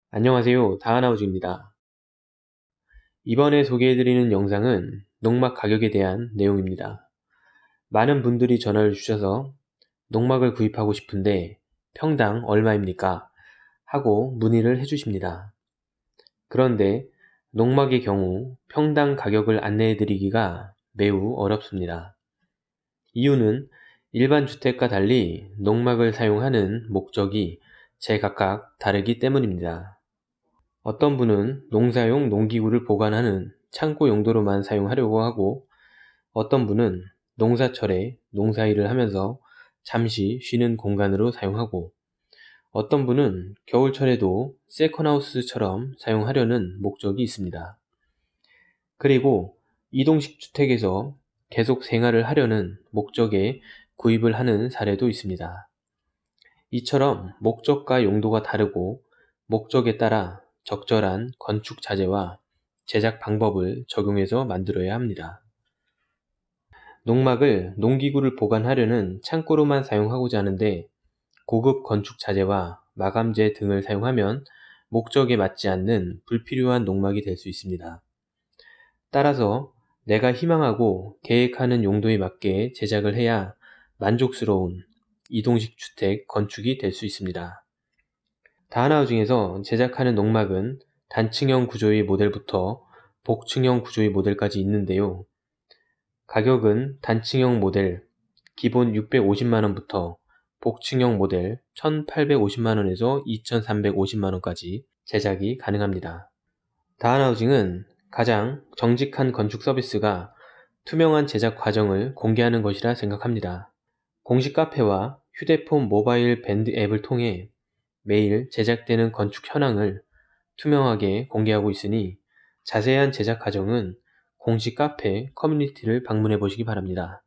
안녕하세요. 다하나우즈입니다. 이번에 소개해드리는 영상은 농막 가격에 대한 내용입니다. 많은 분들이 전화를 주셔서 농막을 구입하고 싶은데 평당 얼마입니까? 하고 문의를 해주십니다. 그런데 농막의 경우 평당 가격을 안내해드리기가 매우 어렵습니다. 이유는 일반 주택과 달리 농막을 사용하는 목적이 제각각 다르기 때문입니다. 어떤 분은 농사용 농기구를 보관하는 창고 용도로만 사용하려고 하고, 어떤 분은 농사철에 농사일을 하면서 잠시 쉬는 공간으로 사용하고, 어떤 분은 겨울철에도 세컨하우스처럼 사용하려는 목적이 있습니다. 그리고 이동식 주택에서 계속 생활을 하려는 목적에 구입을 하는 사례도 있습니다. 이처럼 목적과 용도가 다르고 목적에 따라 적절한 건축 자재와 제작 방법을 적용해서 만들어야 합니다. 농막을 농기구를 보관하려는 창고로만 사용하고자 하는데 고급 건축 자재와 마감재 등을 사용하면 목적에 맞지 않는 불필요한 농막이 될 수 있습니다. 따라서 내가 희망하고 계획하는 용도에 맞게 제작을 해야 만족스러운 이동식 주택 건축이 될 수 있습니다. 다하나우징에서 제작하는 농막은 단층형 구조의 모델부터 복층형 구조의 모델까지 있는데요. 가격은 단층형 모델 기본 650만원부터 복층형 모델 1850만원에서 2350만원까지 제작이 가능합니다. 다하나우징은 가장 정직한 건축 서비스가 투명한 제작 과정을 공개하는 것이라 생각합니다. 공식 카페와 휴대폰 모바일 밴드 앱을 통해 매일 제작되는 건축 현황을 투명하게 공개하고 있으니 자세한 제작 과정은 공식 카페 커뮤니티를 방문해 보시기 바랍니다.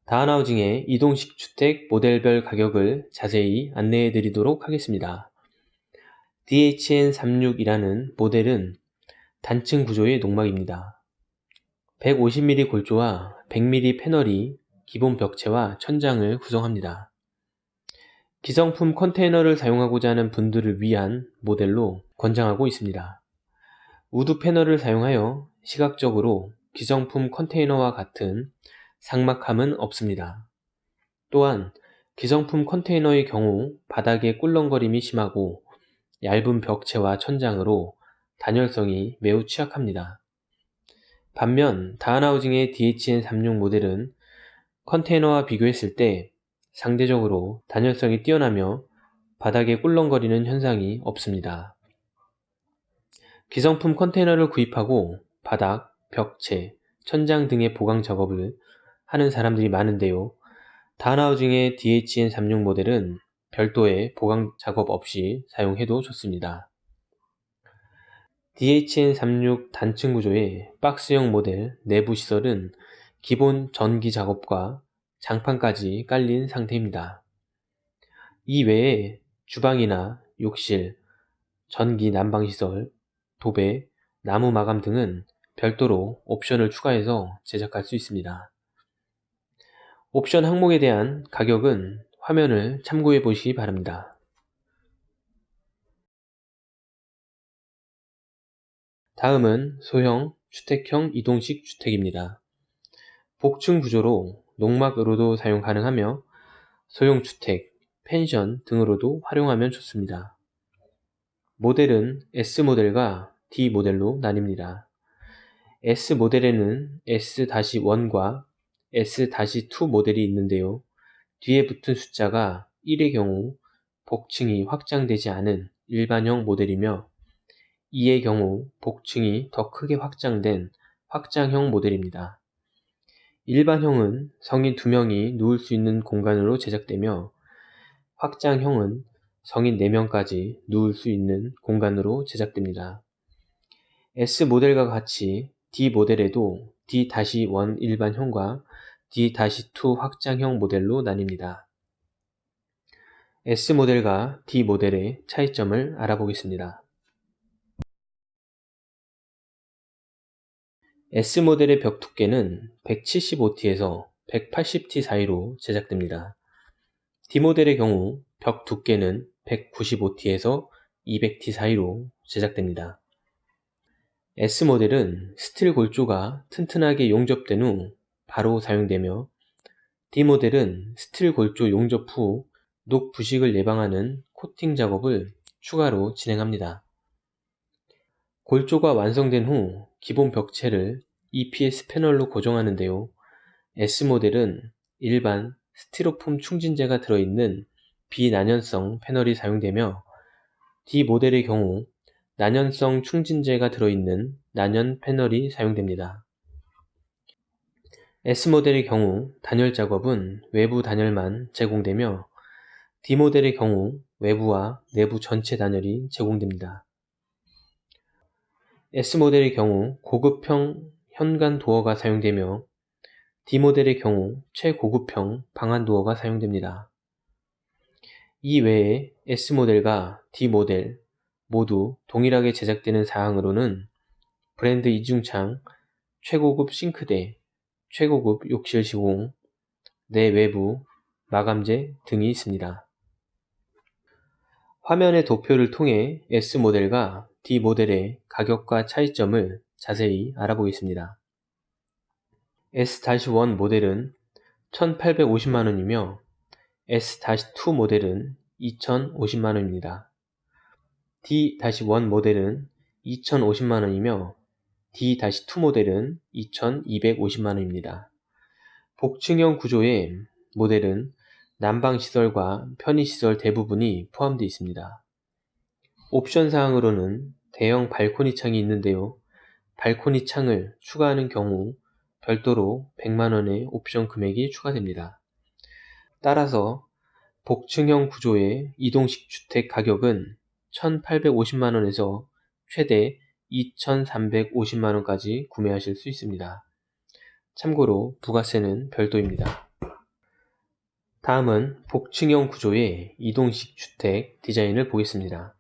다하나우징의 이동식 주택 모델별 가격을 자세히 안내해 드리도록 하겠습니다. DHN36이라는 모델은 단층 구조의 농막입니다. 150mm 골조와 100mm 패널이 기본 벽체와 천장을 구성합니다. 기성품 컨테이너를 사용하고자 하는 분들을 위한 모델로 권장하고 있습니다. 우드 패널을 사용하여 시각적으로 기성품 컨테이너와 같은 삭막함은 없습니다. 또한 기성품 컨테이너의 경우 바닥에 꿀렁거림이 심하고 얇은 벽체와 천장으로 단열성이 매우 취약합니다. 반면 다하나우징의 DHN36 모델은 컨테이너와 비교했을 때 상대적으로 단열성이 뛰어나며 바닥에 꿀렁거리는 현상이 없습니다. 기성품 컨테이너를 구입하고 바닥, 벽체, 천장 등의 보강 작업을 하는 사람들이 많은데요. 다하나우징의 DHN36 모델은 별도의 보강 작업 없이 사용해도 좋습니다. DHN36 단층 구조의 박스형 모델 내부 시설은 기본 전기 작업과 장판까지 깔린 상태입니다. 이 외에 주방이나 욕실, 전기 난방시설, 도배, 나무 마감 등은 별도로 옵션을 추가해서 제작할 수 있습니다. 옵션 항목에 대한 가격은 화면을 참고해 보시기 바랍니다. 다음은 소형, 주택형 이동식 주택입니다. 복층 구조로 농막으로도 사용 가능하며 소형 주택, 펜션 등으로도 활용하면 좋습니다. 모델은 S모델과 D모델로 나뉩니다. S모델에는 S-1과 S-2 모델이 있는데요. 뒤에 붙은 숫자가 1의 경우 복층이 확장되지 않은 일반형 모델이며 2의 경우 복층이 더 크게 확장된 확장형 모델입니다. 일반형은 성인 2명이 누울 수 있는 공간으로 제작되며 확장형은 성인 4명까지 누울 수 있는 공간으로 제작됩니다. S모델과 같이 D모델에도 D-1 일반형과 D-2 확장형 모델로 나뉩니다. S모델과 D모델의 차이점을 알아보겠습니다. S모델의 벽 두께는 175T에서 180T 사이로 제작됩니다. D모델의 경우 벽 두께는 195T에서 200T 사이로 제작됩니다. S모델은 스틸 골조가 튼튼하게 용접된 후 바로 사용되며, D모델은 스틸 골조 용접 후 녹 부식을 예방하는 코팅 작업을 추가로 진행합니다. 골조가 완성된 후 기본 벽체를 EPS 패널로 고정하는데요. S모델은 일반 스티로폼 충진재가 들어있는 비난연성 패널이 사용되며, D모델의 경우 난연성 충진재가 들어있는 난연 패널이 사용됩니다. S모델의 경우 단열 작업은 외부 단열만 제공되며, D모델의 경우 외부와 내부 전체 단열이 제공됩니다. S모델의 경우 고급형 현관 도어가 사용되며, D모델의 경우 최고급형 방안 도어가 사용됩니다. 이 외에 S모델과 D모델 모두 동일하게 제작되는 사항으로는 브랜드 이중창, 최고급 싱크대, 최고급 욕실 시공, 내외부 마감재 등이 있습니다. 화면의 도표를 통해 S모델과 D모델의 가격과 차이점을 자세히 알아보겠습니다. S-1 모델은 1,850만원이며 S-2 모델은 2,050만원입니다. D-1 모델은 2,050만원이며 D-2 모델은 2,250만원입니다. 복층형 구조의 모델은 난방시설과 편의시설 대부분이 포함되어 있습니다. 옵션 사항으로는 대형 발코니 창이 있는데요. 발코니 창을 추가하는 경우 별도로 100만원의 옵션 금액이 추가됩니다. 따라서 복층형 구조의 이동식 주택 가격은 1,850만원에서 최대 2,350만원까지 구매하실 수 있습니다. 참고로 부가세는 별도입니다. 다음은 복층형 구조의 이동식 주택 디자인을 보겠습니다.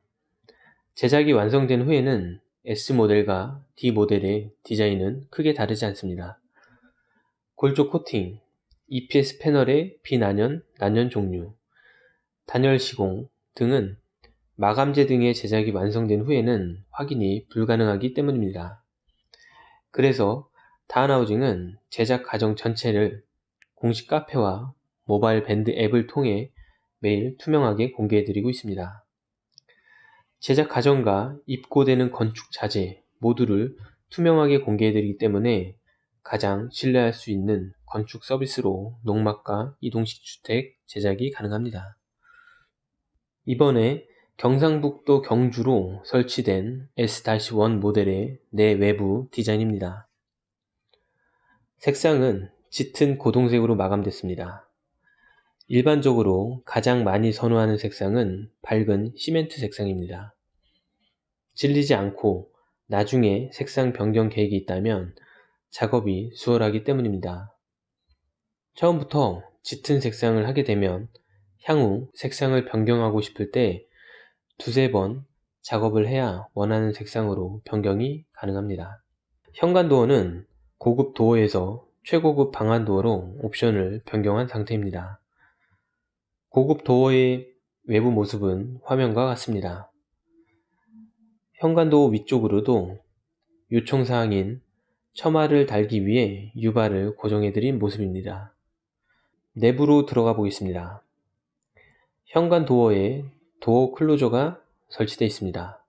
제작이 완성된 후에는 S모델과 D모델의 디자인은 크게 다르지 않습니다. 골조 코팅, EPS 패널의 비난연, 난연 종류, 단열 시공 등은 마감재 등의 제작이 완성된 후에는 확인이 불가능하기 때문입니다. 그래서 다한하우징은 제작 과정 전체를 공식 카페와 모바일 밴드 앱을 통해 매일 투명하게 공개해드리고 있습니다. 제작 과정과 입고되는 건축 자재 모두를 투명하게 공개해드리기 때문에 가장 신뢰할 수 있는 건축 서비스로 농막과 이동식 주택 제작이 가능합니다. 이번에 경상북도 경주로 설치된 S-1 모델의 내외부 디자인입니다. 색상은 짙은 고동색으로 마감됐습니다. 일반적으로 가장 많이 선호하는 색상은 밝은 시멘트 색상입니다. 질리지 않고 나중에 색상 변경 계획이 있다면 작업이 수월하기 때문입니다. 처음부터 짙은 색상을 하게 되면 향후 색상을 변경하고 싶을 때 두세 번 작업을 해야 원하는 색상으로 변경이 가능합니다. 현관도어는 고급 도어에서 최고급 방안 도어로 옵션을 변경한 상태입니다. 고급 도어의 외부 모습은 화면과 같습니다. 현관도어 위쪽으로도 요청사항인 처마를 달기 위해 유발을 고정해드린 모습입니다. 내부로 들어가 보겠습니다. 현관 도어에 도어 클로저가 설치되어 있습니다.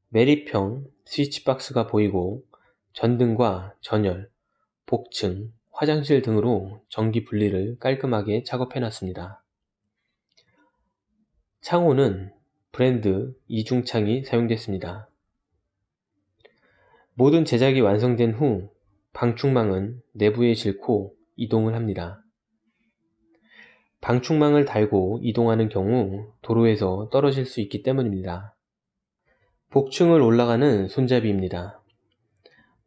매립형 스위치박스가 보이고 전등과 전열, 복층, 화장실 등으로 전기 분리를 깔끔하게 작업해 놨습니다. 창호는 브랜드 이중창이 사용됐습니다. 모든 제작이 완성된 후 방충망은 내부에 싣고 이동을 합니다. 방충망을 달고 이동하는 경우 도로에서 떨어질 수 있기 때문입니다. 복층을 올라가는 손잡이입니다.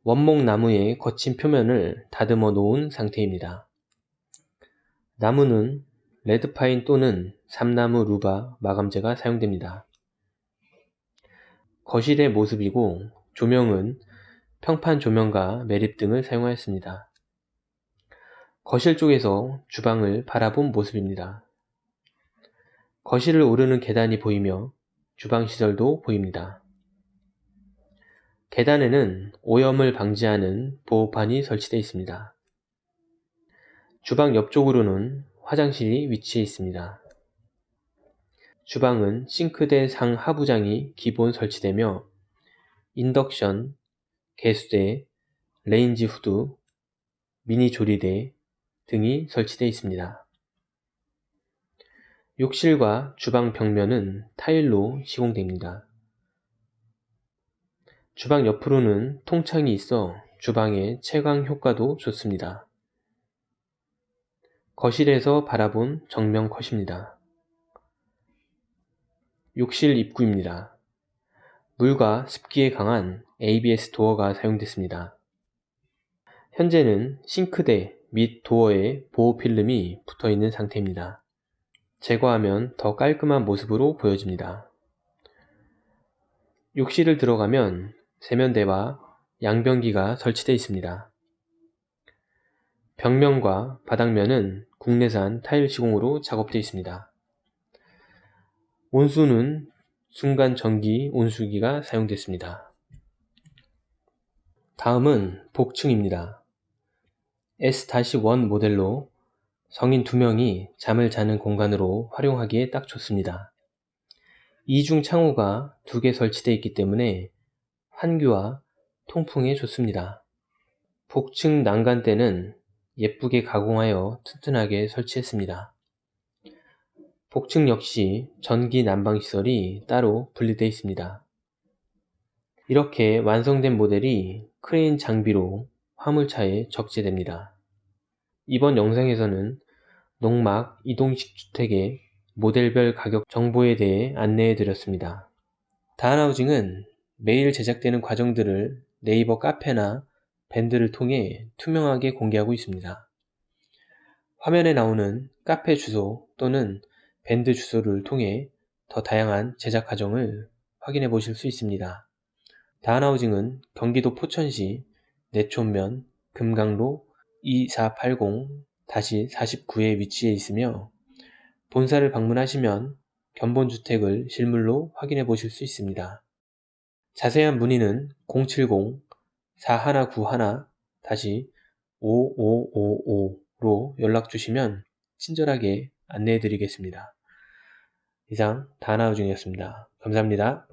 원목 나무의 거친 표면을 다듬어 놓은 상태입니다. 나무는 레드파인 또는 삼나무 루바 마감재가 사용됩니다. 거실의 모습이고 조명은 평판 조명과 매립 등을 사용하였습니다. 거실 쪽에서 주방을 바라본 모습입니다. 거실을 오르는 계단이 보이며 주방시설도 보입니다. 계단에는 오염을 방지하는 보호판이 설치되어 있습니다. 주방 옆쪽으로는 화장실이 위치해 있습니다. 주방은 싱크대 상하부장이 기본 설치되며 인덕션, 개수대, 레인지 후드, 미니 조리대 등이 설치되어 있습니다. 욕실과 주방 벽면은 타일로 시공됩니다. 주방 옆으로는 통창이 있어 주방의 채광 효과도 좋습니다. 거실에서 바라본 정면 컷입니다. 욕실 입구입니다. 물과 습기에 강한 ABS 도어가 사용됐습니다. 현재는 싱크대 및 도어에 보호 필름이 붙어 있는 상태입니다. 제거하면 더 깔끔한 모습으로 보여집니다. 욕실을 들어가면 세면대와 양변기가 설치되어 있습니다. 벽면과 바닥면은 국내산 타일 시공으로 작업되어 있습니다. 온수는 순간 전기 온수기가 사용됐습니다. 다음은 복층입니다. S-1 모델로 성인 2명이 잠을 자는 공간으로 활용하기에 딱 좋습니다. 이중 창호가 2개 설치되어 있기 때문에 환기와 통풍에 좋습니다. 복층 난간대는 예쁘게 가공하여 튼튼하게 설치했습니다. 복층 역시 전기 난방시설이 따로 분리되어 있습니다. 이렇게 완성된 모델이 크레인 장비로 화물차에 적재됩니다. 이번 영상에서는 농막 이동식 주택의 모델별 가격 정보에 대해 안내해 드렸습니다. 다한하우징은 매일 제작되는 과정들을 네이버 카페나 밴드를 통해 투명하게 공개하고 있습니다. 화면에 나오는 카페 주소 또는 밴드 주소를 통해 더 다양한 제작 과정을 확인해 보실 수 있습니다. 다한하우징은 경기도 포천시 내촌면 금강로 2480-49에 위치해 있으며 본사를 방문하시면 견본주택을 실물로 확인해 보실 수 있습니다. 자세한 문의는 070-4191-5555로 연락 주시면 친절하게 안내해 드리겠습니다. 이상 다한하우징이었습니다. 감사합니다.